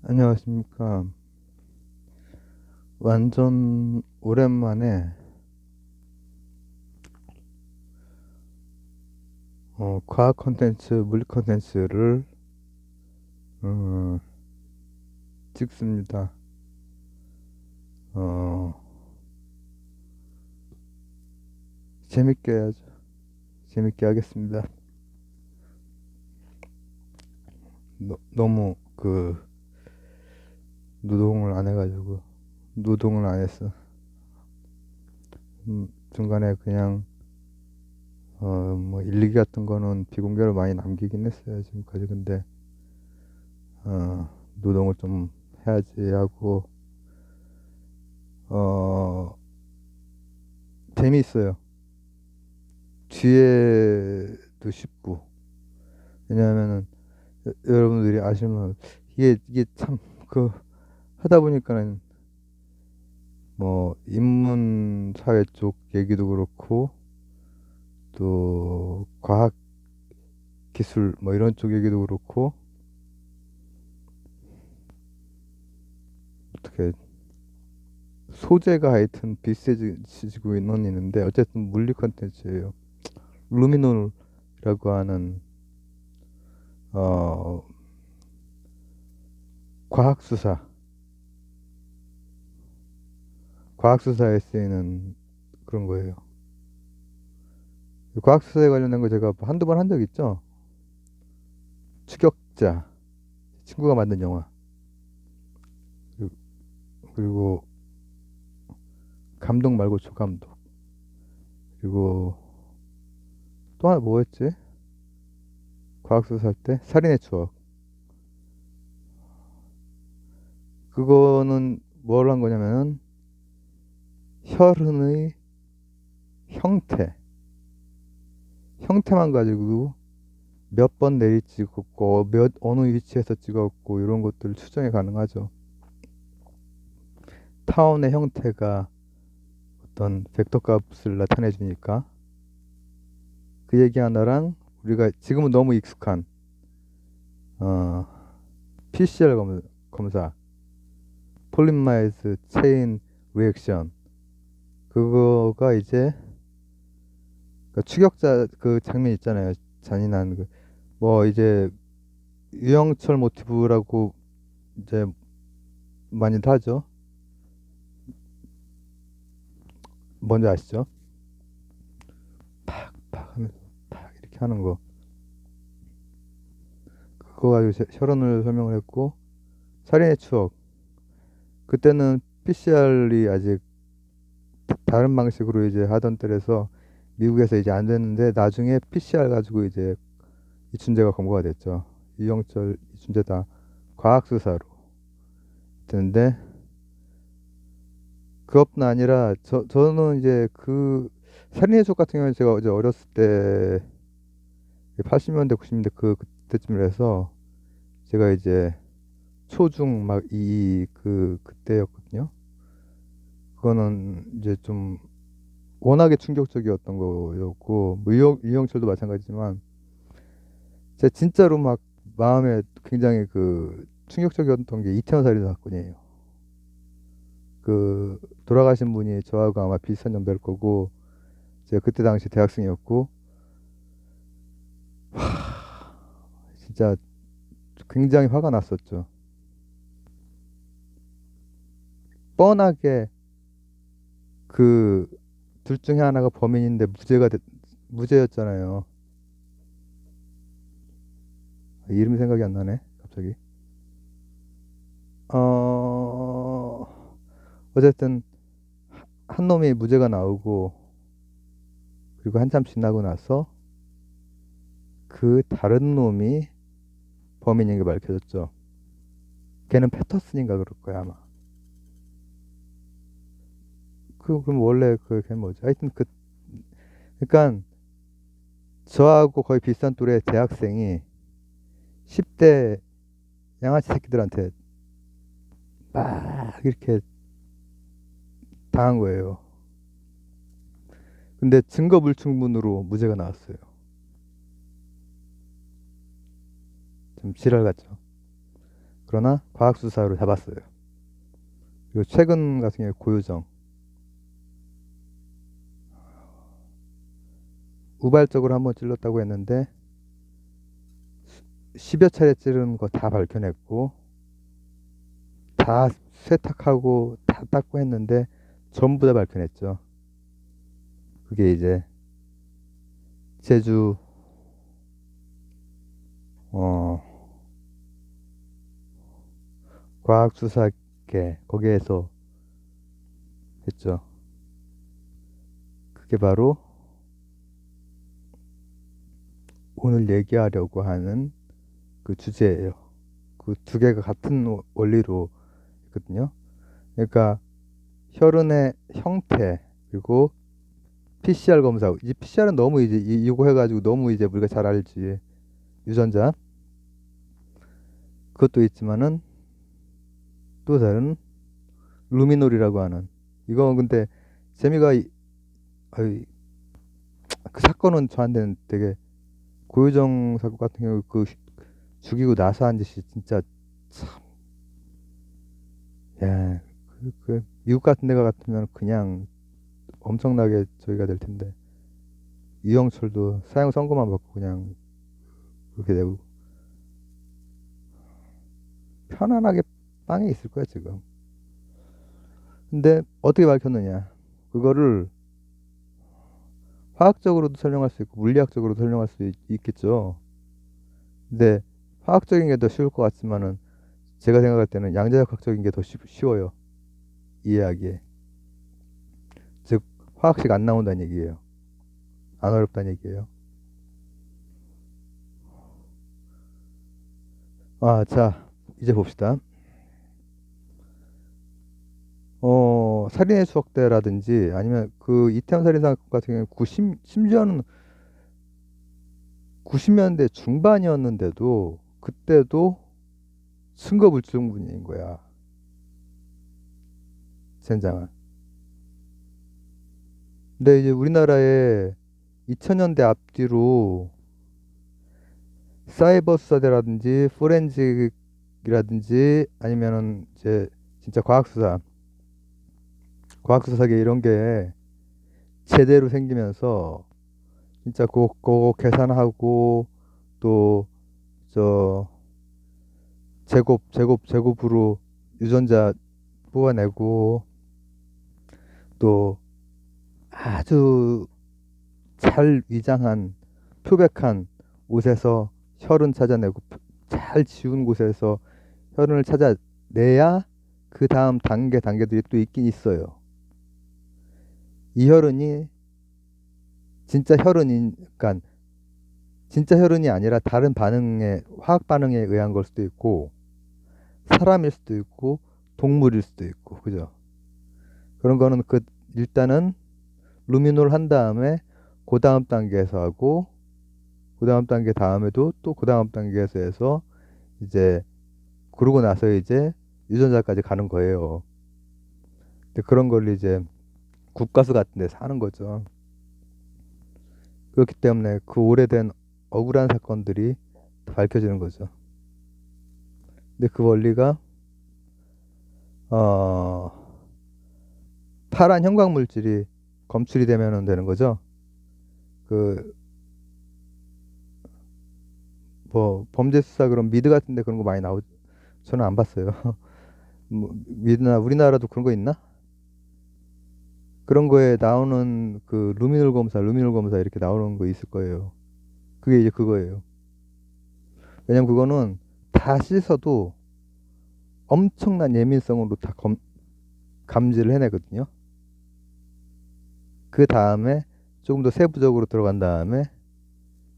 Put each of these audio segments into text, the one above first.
안녕하십니까. 완전 오랜만에 과학 콘텐츠, 물리 콘텐츠를 어, 찍습니다. 어, 재밌게 해야죠. 재밌게 하겠습니다. 너무 노동을 안 해가지고 노동을 안 했어. 중간에 그냥 뭐 일기 같은 거는 비공개로 많이 남기긴 했어요 지금까지. 근데 어, 노동을 좀 해야지 하고 어, 재미있어요. 뒤에도 쉽고. 왜냐하면은 여러분들이 아시면 이게 참 하다 보니까는 뭐 인문 사회 쪽 얘기도 그렇고 또 과학 기술 뭐 이런 쪽 얘기도 그렇고 어떻게 소재가 하여튼 비슷해지고 있는데 어쨌든 물리 컨텐츠예요. 루미놀이라고 하는 어 과학수사 과학수사에 쓰이는 그런 거예요. 과학수사에 관련된 거 제가 한두 번 한 적 있죠. 추격자 친구가 만든 영화. 그리고, 그리고 감독 말고 조감독. 그리고 또 하나 뭐였지? 과학수사 할 때 살인의 추억. 그거는 뭘 한 거냐면은 혈흔의 형태, 형태만 가지고 몇 번 내리 찍었고 몇 어느 위치에서 찍었고 이런 것들을 추정이 가능하죠. 타원의 형태가 어떤 벡터 값을 나타내 주니까 그 얘기 하나랑 우리가 지금은 너무 익숙한 어, PCR 검사, 폴리머라이즈 체인 리액션. 그거가 이제 추격자 그 장면 있잖아요. 잔인한 뭐 이제 유영철 모티브라고 이제 많이들 하죠. 뭔지 아시죠? 팍 하면서 팍 이렇게 하는 거. 그거 가지고 혈흔을 설명을 했고 살인의 추억. 그때는 PCR이 아직 다른 방식으로 이제 하던 때라서 미국에서 이제 안 됐는데 나중에 PCR 가지고 이제 이춘재가 검거가 됐죠. 유영철, 이춘재 다 과학수사로 됐는데 그것뿐 아니라 저는 이제 살인의 속 같은 경우는 제가 이제 어렸을 때 80년대 90년대 그때쯤이라 해서 제가 이제 초중 막 그때였거든요. 그거는 이제 좀 워낙에 충격적이었던 거였고 뭐 유영철도 마찬가지지만 제가 진짜로 막 마음에 굉장히 충격적이었던 게 이태원 살인 사건이에요. 돌아가신 분이 저하고 아마 비슷한 연배일 거고 제가 그때 당시 대학생이었고 진짜 굉장히 화가 났었죠. 뻔하게 그 둘 중에 하나가 범인인데 무죄였잖아요. 이름이 생각이 안 나네, 갑자기. 어, 어쨌든 한 놈이 무죄가 나오고 그리고 한참 지나고 나서 그 다른 놈이 범인인 게 밝혀졌죠. 걔는 패터슨인가 그럴 거야 아마. 그럼 원래 걔 뭐지? 하여튼 그러니까 저하고 거의 비슷한 또래 대학생이 10대 양아치 새끼들한테 막 이렇게 당한 거예요. 근데 증거 불충분으로 무죄가 나왔어요. 좀 지랄 같죠. 그러나 과학수사로 잡았어요. 그리고 최근 같은 경우에 고유정. 우발적으로 한번 찔렀다고 했는데 10여 차례 찌르는 거 다 밝혀냈고 다 세탁하고 다 닦고 했는데 전부 다 밝혀냈죠. 그게 이제 제주 어, 과학수사계 거기에서 했죠. 그게 바로 오늘 얘기하려고 하는 그 주제예요. 그 두 개가 같은 원리로 있거든요. 그러니까 혈흔의 형태 그리고 PCR 검사. 이 PCR은 너무 이제 이거 해가지고 너무 이제 우리가 잘 알지. 유전자. 그것도 있지만은 또 다른 루미놀이라고 하는. 이거 근데 재미가 아이, 그 사건은 저한테는 되게 고유정 사건 같은 경우 그 죽이고 나서 한 짓이 진짜 참, 야, 그 미국 같은 데가 같으면 그냥 엄청나게 저기가 될 텐데 이영철도 사형 선고만 받고 그냥 그렇게 되고 편안하게 빵에 있을 거야 지금. 근데 어떻게 밝혔느냐? 그거를 화학적으로도 설명할 수 있고 물리학적으로도 설명할 수 있겠죠. 근데 화학적인 게 더 쉬울 것 같지만은 제가 생각할 때는 양자역학적인 게 더 쉬워요. 이해하기에. 즉 화학식 안 나온다는 얘기예요. 안 어렵다는 얘기예요. 아, 자, 이제 봅시다. 살인의 추억대라든지 아니면 그 이태원 살인 사건 같은 경우는 심지어는 90년대 중반이었는데도 그때도 증거 불충분인 거야. 젠장은. 근데 이제 우리나라에 2000년대 앞뒤로 사이버 수사대라든지 포렌식이라든지 아니면은 이제 진짜 과학수사계 이런 게 제대로 생기면서 진짜 그거 계산하고 또 저 제곱으로 유전자 뽑아내고 또 아주 잘 위장한 표백한 옷에서 혈흔 찾아내고 잘 지운 곳에서 혈흔을 찾아내야 그 다음 단계들이 또 있긴 있어요. 이 혈흔이 진짜 혈흔인, 그러니까 진짜 혈흔이 아니라 다른 화학 반응에 의한 걸 수도 있고 사람일 수도 있고 동물일 수도 있고 그죠? 그런 거는 일단은 루미놀 한 다음에 그 다음 단계에서 하고 그 다음 단계 다음에도 또 그 다음 단계에서 해서 이제 그러고 나서 이제 유전자까지 가는 거예요. 근데 그런 걸 이제 국가수 같은 데서 하는 거죠. 그렇기 때문에 그 오래된 억울한 사건들이 밝혀지는 거죠. 근데 그 원리가 어, 파란 형광 물질이 검출이 되면 되는 거죠. 그 뭐 범죄 수사 그런 미드 같은데 그런 거 많이 나오. 저는 안 봤어요. 뭐 미드나 우리나라도 그런 거 있나? 그런 거에 나오는 그 루미놀 검사 이렇게 나오는 거 있을 거예요. 그게 이제 그거예요. 왜냐면 그거는 다 씻어도 엄청난 예민성으로 다 감지를 해내거든요. 그 다음에 조금 더 세부적으로 들어간 다음에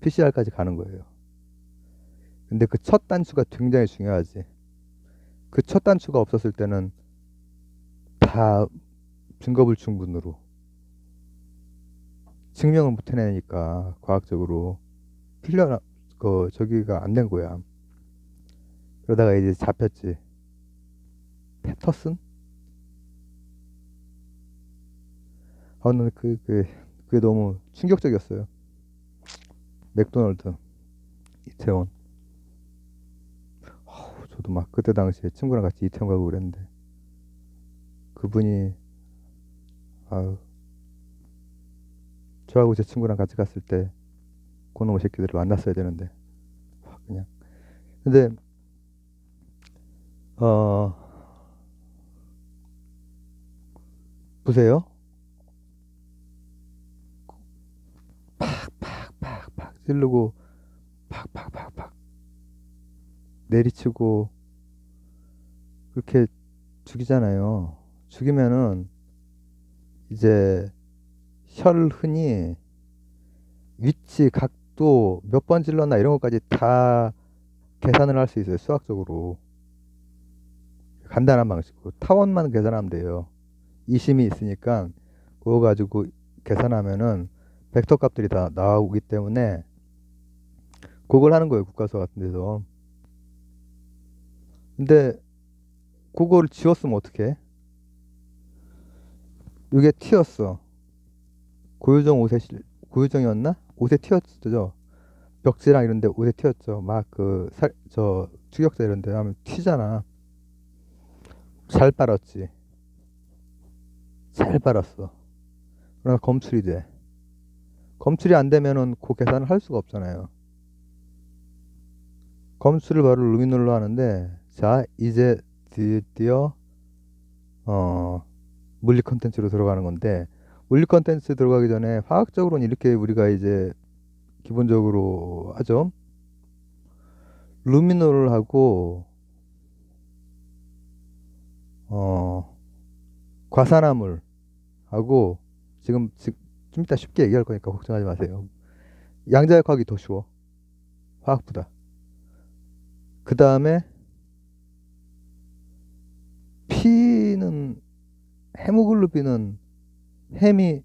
PCR까지 가는 거예요. 근데 그 첫 단추가 굉장히 중요하지. 그 첫 단추가 없었을 때는 다 증거불충분으로 증명을 못 해내니까 과학적으로 저기가 안 된 거야. 그러다가 이제 잡혔지. 패터슨? 나는 그게 너무 충격적이었어요. 맥도날드, 이태원. 저도 막 그때 당시에 친구랑 같이 이태원 가고 그랬는데 그분이 아유 저하고 제 친구랑 같이 갔을 때 그놈의 새끼들을 만났어야 되는데 그냥 근데 어 보세요 팍팍 찌르고 팍팍팍팍 내리치고 그렇게 죽이잖아요. 죽이면은 이제 혈흔이 위치, 각도, 몇 번 찔렀나 이런 것까지 다 계산을 할 수 있어요. 수학적으로. 간단한 방식으로. 타원만 계산하면 돼요. 이심이 있으니까 그거 가지고 계산하면은 벡터 값들이 다 나오기 때문에 그걸 하는 거예요. 국가서 같은 데서. 근데 그거를 지웠으면 어떡해? 이게 T였어. 고유정 옷에 고유정이었나? 옷에 튀었죠. 벽지랑 이런데 옷에 튀었죠. 막 저 추격자 이런데 하면 튀잖아. 잘 빨았지. 잘 빨았어. 그러나 검출이 돼. 검출이 안 되면은 그 계산을 할 수가 없잖아요. 검출을 바로 루미놀로 하는데 자 이제 드디어 물리 컨텐츠로 들어가는 건데 물리 컨텐츠 들어가기 전에 화학적으로는 이렇게 우리가 이제 기본적으로 하죠. 루미놀을 하고 어 과산화물하고 좀 이따 쉽게 얘기할 거니까 걱정하지 마세요. 양자역학이 더 쉬워. 화학보다. 그 다음에 피는 헤모글로빈은 햄이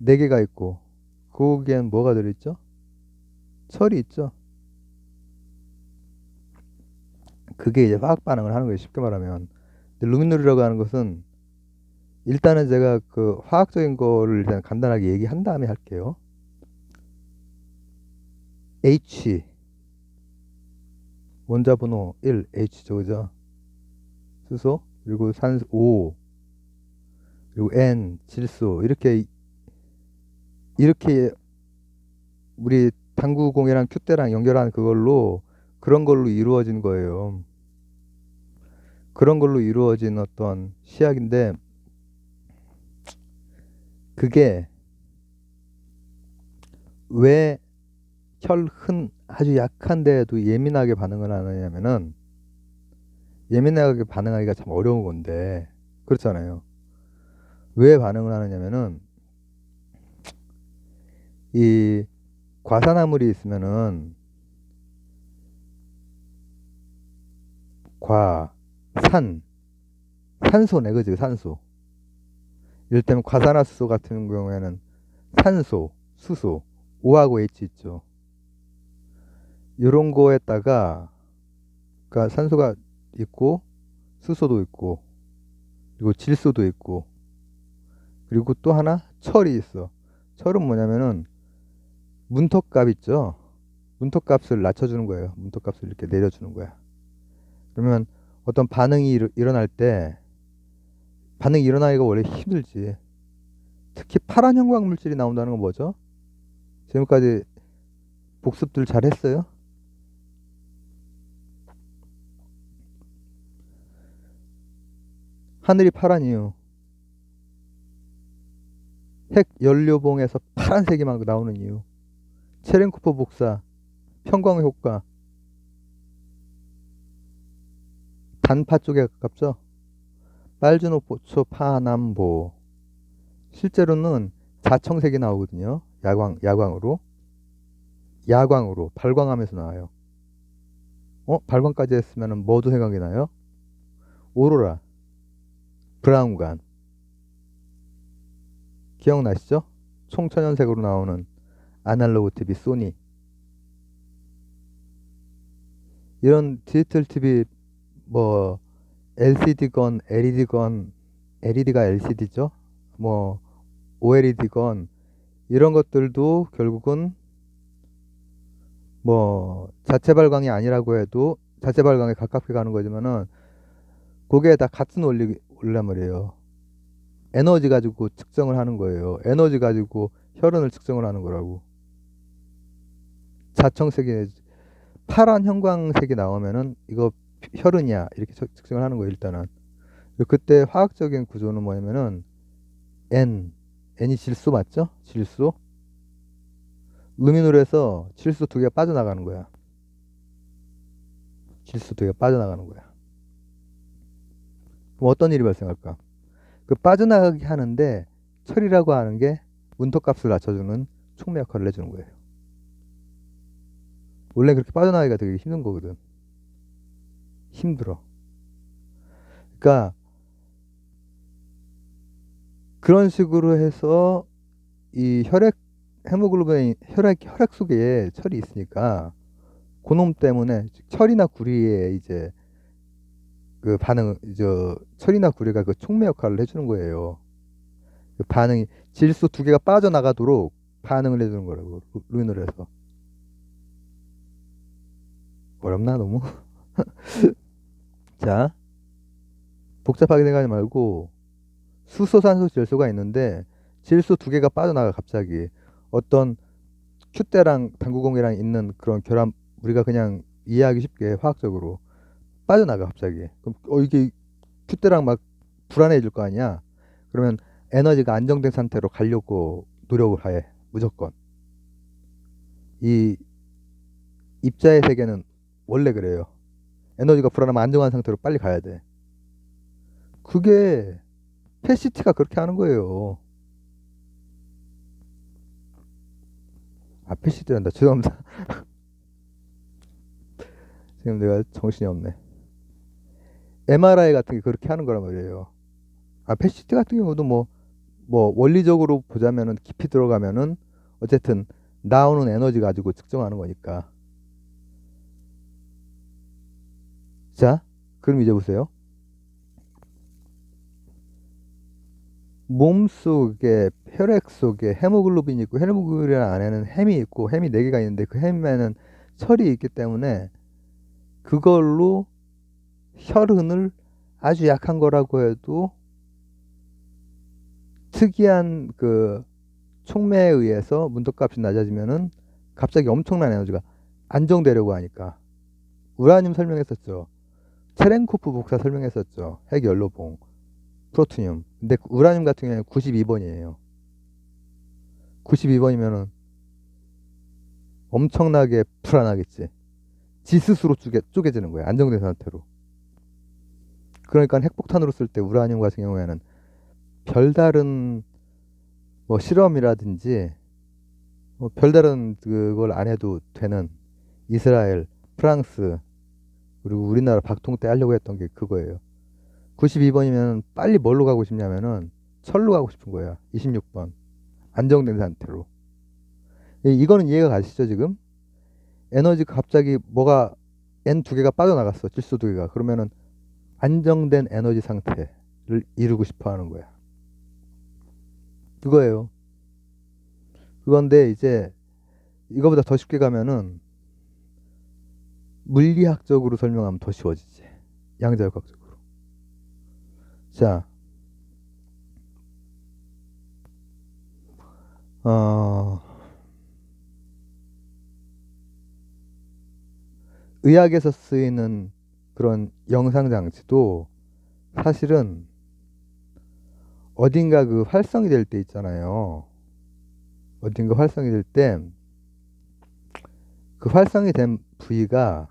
4개가 있고 거기엔 뭐가 들어있죠? 철이 있죠. 그게 이제 화학 반응을 하는 거예요. 쉽게 말하면. 근데 루미놀이라고 하는 것은 일단은 제가 그 화학적인 거를 일단 간단하게 얘기한 다음에 할게요. H 원자번호 1 H죠, 그죠? 수소 그리고 산소 O 그리고 N 질소 이렇게 우리 당구공이랑 큐대랑 연결한 그걸로 그런 걸로 이루어진 거예요. 그런 걸로 이루어진 어떤 시약인데 그게 왜 혈흔 아주 약한데도 예민하게 반응을 하느냐면은 예민하게 반응하기가 참 어려운 건데 그렇잖아요. 왜 반응을 하느냐면은 이 과산화물이 있으면은 산소네 그지 산소. 이를테면 과산화수소 같은 경우에는 산소, 수소, O하고 H 있죠. 이런 거에다가 그러니까 산소가 있고 수소도 있고 그리고 질소도 있고 그리고 또 하나 철이 있어. 철은 뭐냐면은 문턱값 있죠. 문턱값을 낮춰주는 거예요. 문턱값을 이렇게 내려주는 거야. 그러면 어떤 반응이 일어날 때 반응이 일어나기가 원래 힘들지. 특히 파란 형광 물질이 나온다는 건 뭐죠? 지금까지 복습들 잘 했어요? 하늘이 파란 이유. 핵 연료봉에서 파란색이 막 나오는 이유. 체렌코프 복사, 편광 효과, 단파 쪽에 가깝죠? 빨주노초 파남보. 실제로는 자청색이 나오거든요. 야광으로 발광하면서 나와요. 발광까지 했으면 뭐도 생각이 나요? 오로라, 브라운관. 기억나시죠? 총천연색으로 나오는 아날로그 TV 소니. 이런 디지털 TV 뭐 LCD건, LED건, LED가 LCD죠? 뭐 OLED건 이런 것들도 결국은 뭐 자체 발광이 아니라고 해도 자체 발광에 가깝게 가는 거지만은 그게 다 같은 원리란 말이에요. 에너지 가지고 측정을 하는 거예요. 에너지 가지고 혈흔을 측정을 하는 거라고. 자청색이 파란 형광색이 나오면은 이거 혈흔이야 이렇게 측정을 하는 거예요. 일단은 그때 화학적인 구조는 뭐냐면은 N이 질소 맞죠? 질소. 루미놀에서 질소 두 개가 빠져나가는 거야. 질소 두 개가 빠져나가는 거야. 그럼 어떤 일이 발생할까? 그 빠져나가게 하는데 철이라고 하는 게 문터값을 낮춰주는 촉매 역할을 해주는 거예요. 원래 그렇게 빠져나가기가 되게 힘든 거거든. 힘들어. 그러니까 그런 식으로 해서 이 헤모글로빈 혈액 속에 철이 있으니까 그놈 때문에 철이나 구리에 이제 그 철이나 구리가 그 촉매 역할을 해주는 거예요. 그 반응이 질소 두 개가 빠져나가도록 반응을 해주는 거라고 루인을 해서. 어렵나 너무? 자, 복잡하게 생각하지 말고 수소, 산소, 질소가 있는데 질소 두 개가 빠져나가 갑자기 어떤 큐대랑 당구공이랑 있는 그런 결합 우리가 그냥 이해하기 쉽게 화학적으로 빠져나가 갑자기. 그럼 이게 큐대랑 막 불안해질 거 아니야. 그러면 에너지가 안정된 상태로 가려고 노력을 해. 무조건. 이 입자의 세계는 원래 그래요. 에너지가 불안하면 안정한 상태로 빨리 가야 돼. 그게 패시티가 그렇게 하는 거예요. 아, 패시티란다. 죄송합니다. 지금 내가 정신이 없네. MRI 같은 게 그렇게 하는 거란 말이에요. 아, 패시티 같은 경우도 뭐 원리적으로 보자면은 깊이 들어가면은 어쨌든 나오는 에너지 가지고 측정하는 거니까. 자, 그럼 이제 보세요. 몸 속에 혈액 속에 헤모글로빈이 있고 헤모글로빈 안에는 햄이 있고 햄이 4개가 있는데 그 햄에는 철이 있기 때문에 그걸로 혈흔을 아주 약한 거라고 해도 특이한 그 촉매에 의해서 문터값이 낮아지면은 갑자기 엄청난 에너지가 안정되려고 하니까 우라늄 설명했었죠. 체렌코프 복사 설명했었죠. 핵연료봉, 프로토늄. 근데 우라늄 같은 경우에는 92번이에요. 92번이면은 엄청나게 불안하겠지. 지 스스로 쪼개지는 거예요. 안정된 상태로. 그러니까 핵폭탄으로 쓸 때 우라늄 같은 경우에는 별다른 뭐 실험이라든지 뭐 별다른 그걸 안 해도 되는 이스라엘, 프랑스 그리고 우리나라 박통 때 하려고 했던 게 그거예요. 92번이면 빨리 뭘로 가고 싶냐면은 철로 가고 싶은 거야. 26번. 안정된 상태로. 이거는 이해가 가시죠, 지금? 에너지 갑자기 뭐가 N 두 개가 빠져나갔어. 질소 두 개가. 그러면은 안정된 에너지 상태를 이루고 싶어 하는 거야. 그거예요. 그건데 이제 이거보다 더 쉽게 가면은 물리학적으로 설명하면 더 쉬워지지. 양자역학적으로. 자, 의학에서 쓰이는 그런 영상 장치도 사실은 어딘가 그 활성이 될 때 있잖아요. 어딘가 활성이 될 때 그 활성이 된 부위가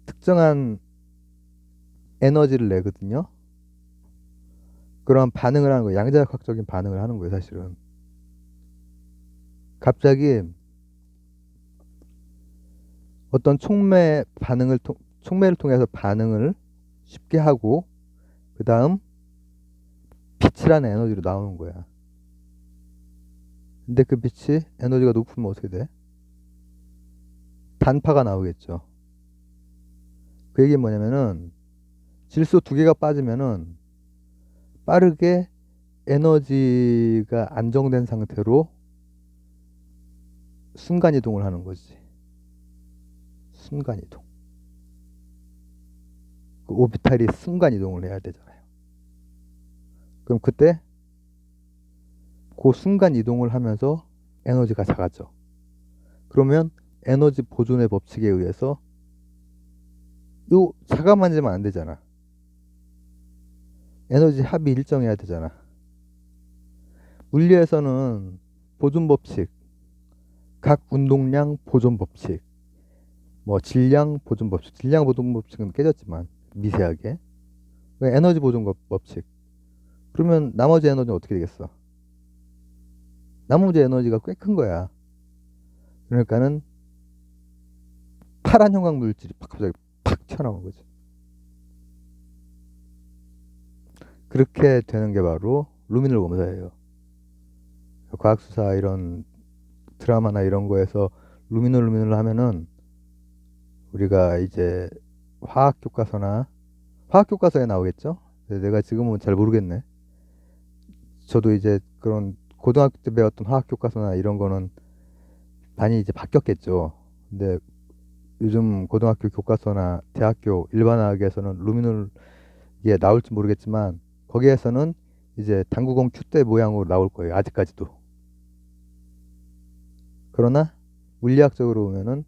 특정한 에너지를 내거든요. 그런 반응을 하는 거예요. 양자역학적인 반응을 하는 거예요, 사실은. 갑자기 어떤 촉매를 통해서 반응을 쉽게 하고 그 다음 빛이라는 에너지로 나오는 거야. 근데 그 빛이 에너지가 높으면 어떻게 돼? 단파가 나오겠죠. 그 얘기는 뭐냐면은 질소 두 개가 빠지면은 빠르게 에너지가 안정된 상태로 순간이동을 하는 거지. 순간이동. 그 오비탈이 순간 이동을 해야 되잖아요. 그럼 그때 그 순간 이동을 하면서 에너지가 작아져. 그러면 에너지 보존의 법칙에 의해서 요 자가만 재면 안 되잖아. 에너지 합이 일정해야 되잖아. 물리에서는 보존 법칙, 각 운동량 보존 법칙, 뭐 질량 보존 법칙, 질량 보존 법칙은 깨졌지만 미세하게 에너지 보존 법칙. 그러면 나머지 에너지는 어떻게 되겠어? 나머지 에너지가 꽤 큰 거야. 그러니까는 파란 형광 물질이 갑자기 팍 튀어나온 거지. 그렇게 되는 게 바로 루미놀 검사예요. 과학수사 이런 드라마나 이런 거에서 루미놀 하면은 우리가 이제 화학 교과서에 나오겠죠? 내가 지금은 잘 모르겠네. 저도 이제 그런 고등학교 때 배웠던 화학 교과서나 이런 거는 많이 이제 바뀌었겠죠. 근데 요즘 고등학교 교과서나 대학교 일반화학에서는 루미놀 이게 나올지 모르겠지만 거기에서는 이제 당구공 큐대 모양으로 나올 거예요. 아직까지도. 그러나 물리학적으로 보면은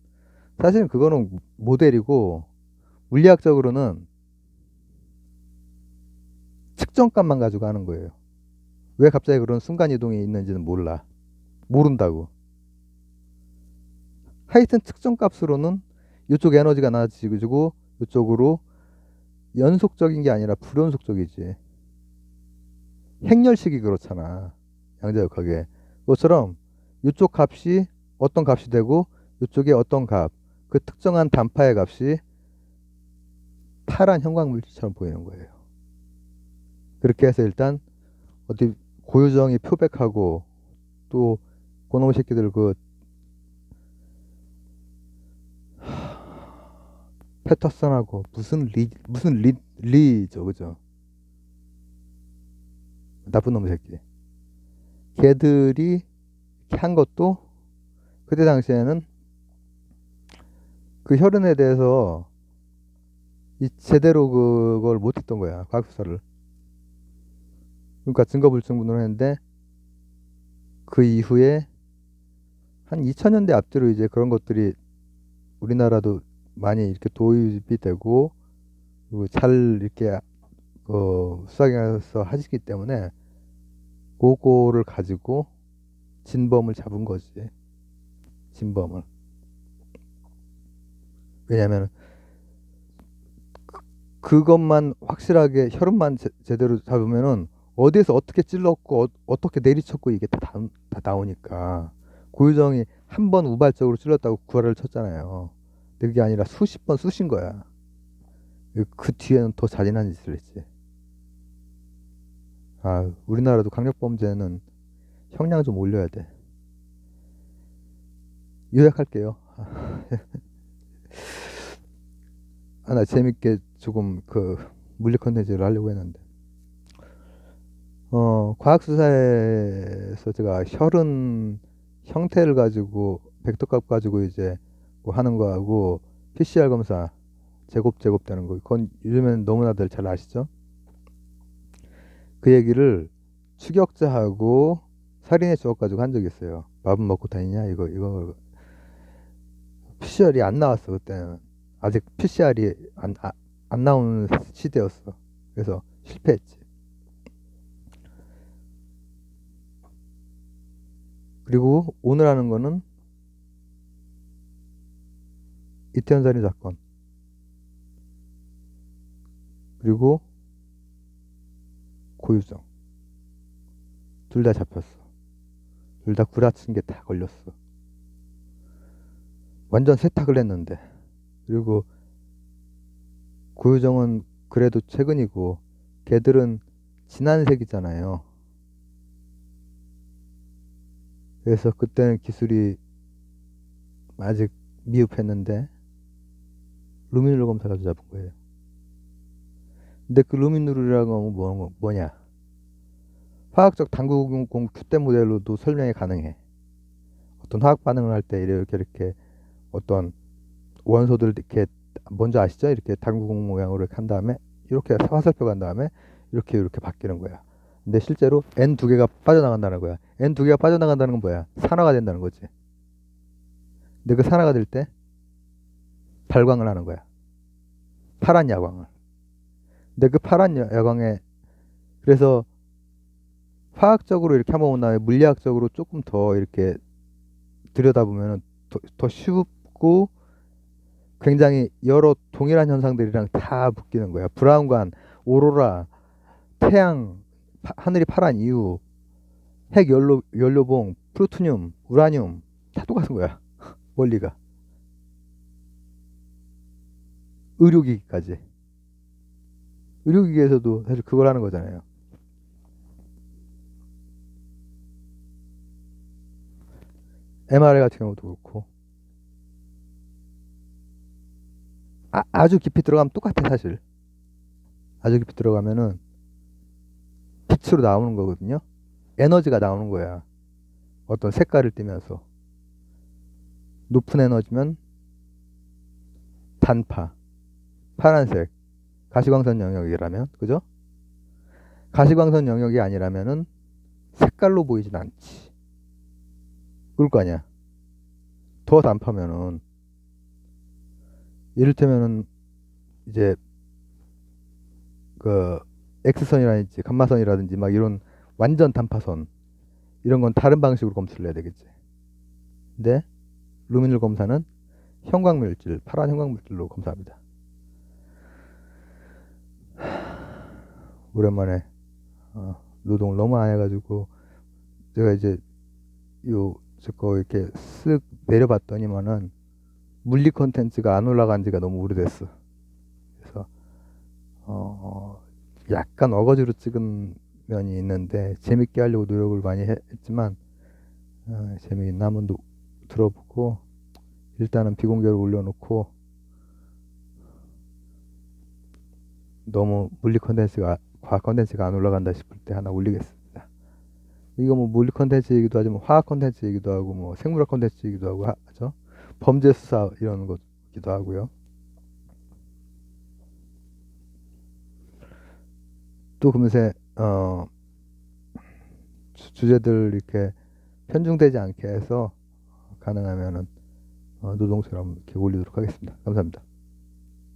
사실 그거는 모델이고 물리학적으로는 측정값만 가지고 하는 거예요. 왜 갑자기 그런 순간이동이 있는지는 몰라. 모른다고. 하여튼 측정값으로는 이쪽 에너지가 낮아지고 이쪽으로 연속적인 게 아니라 불연속적이지. 행렬식이 그렇잖아. 양자역학에. 그것처럼 이쪽 값이 어떤 값이 되고 이쪽에 어떤 값, 그 특정한 단파의 값이 파란 형광물질처럼 보이는 거예요. 그렇게 해서 일단 어디 고유정이 표백하고 또 그놈의 새끼들 그 패터슨하고 무슨 리죠, 그죠? 나쁜 놈의 새끼. 걔들이 한 것도 그때 당시에는 그 혈흔에 대해서 제대로 그걸 못했던 거야, 과학수사를. 그러니까 증거불충분을 했는데 그 이후에 한 2000년대 앞뒤로 이제 그런 것들이 우리나라도 많이 이렇게 도입이 되고 그리고 잘 이렇게 수사기관에서 하시기 때문에 그거를 가지고 진범을 잡은 거지. 진범을. 왜냐면 그것만 확실하게 혈흔만 제대로 잡으면은 어디에서 어떻게 찔렀고 어떻게 내리쳤고 이게 다 나오니까 고유정이 한 번 우발적으로 찔렀다고 구라를 쳤잖아요. 근데 그게 아니라 수십 번 쑤신 거야. 그 뒤에는 더 잔인한 짓을 했지. 아, 우리나라도 강력범죄는 형량 좀 올려야 돼. 요약할게요. 나 재밌게 조금 그 물리 컨텐츠를 하려고 했는데 과학수사에서 제가 혈흔 형태를 가지고 벡터값 가지고 이제 뭐 하는 거하고 PCR 검사 제곱 되는 거 그건 요즘엔 너무나들 잘 아시죠? 그 얘기를 추격자하고 살인의 추억 가지고 한 적이 있어요. 밥은 먹고 다니냐 이거 PCR이 안 나왔어. 그때는 아직 PCR이 안 나오는 시대였어. 그래서 실패했지. 그리고 오늘 하는 거는 이태원 살인 사건. 그리고 고유정. 둘 다 잡혔어. 둘 다 구라친 게 다 걸렸어. 완전 세탁을 했는데. 그리고 고유정은 그래도 최근이고 걔들은 지난색이잖아요. 그래서 그때는 기술이 아직 미흡했는데 루미놀 검사가 잡은 거예요. 근데 그 루미놀이라는 건 뭐냐? 화학적 당구공 큐대 모델로도 설명이 가능해. 어떤 화학 반응을 할 때 이렇게 어떤 원소들 이렇게 먼저 아시죠? 이렇게 당구공 모양으로 이렇게 한 다음에 이렇게 화살표 간 다음에 이렇게 바뀌는 거야. 근데 실제로 N 두 개가 빠져나간다는 거야. N 두 개가 빠져나간다는 건 뭐야? 산화가 된다는 거지. 근데 그 산화가 될 때 발광을 하는 거야. 파란 야광을. 근데 그 파란 야광에 그래서 화학적으로 이렇게 한번 본 다음에 물리학적으로 조금 더 이렇게 들여다보면 더 쉽고 굉장히 여러 동일한 현상들이랑 다 묶이는 거야. 브라운관, 오로라, 태양, 하늘이 파란 이유, 핵연료봉, 플루토늄, 우라늄 다 똑같은 거야. 원리가. 의료기기까지. 의료기기에서도 사실 그걸 하는 거잖아요. MRI 같은 경우도 그렇고. 아주 깊이 들어가면 똑같아, 사실. 아주 깊이 들어가면은 빛으로 나오는 거거든요. 에너지가 나오는 거야. 어떤 색깔을 띠면서. 높은 에너지면 단파, 파란색, 가시광선 영역이라면, 그죠? 가시광선 영역이 아니라면은 색깔로 보이진 않지. 그럴 거 아니야. 더 단파면은, 이를테면은, 이제, 그, X선이라든지, 감마선이라든지, 막 이런 완전 단파선, 이런 건 다른 방식으로 검수를 해야 되겠지. 근데, 루미놀 검사는 형광물질, 파란 형광물질로 검사합니다. 오랜만에, 노동을 너무 안 해가지고, 제가 이제, 저거 이렇게 쓱 내려봤더니만은, 물리 콘텐츠가 안 올라간 지가 너무 오래됐어. 그래서, 약간 어거지로 찍은 면이 있는데, 재밌게 하려고 노력을 많이 했지만, 재미있나 한번 들어보고, 일단은 비공개로 올려놓고, 너무 물리 콘텐츠가, 과학 콘텐츠가 안 올라간다 싶을 때 하나 올리겠습니다. 이거 뭐 물리 콘텐츠이기도 하지만 화학 콘텐츠이기도 하고, 뭐 생물학 콘텐츠이기도 하고 하죠. 범죄 수사 이런 것기도 하고요. 또 금세, 주제들 이렇게 편중되지 않게 해서 가능하면은 노동처럼 이렇게 올리도록 하겠습니다. 감사합니다.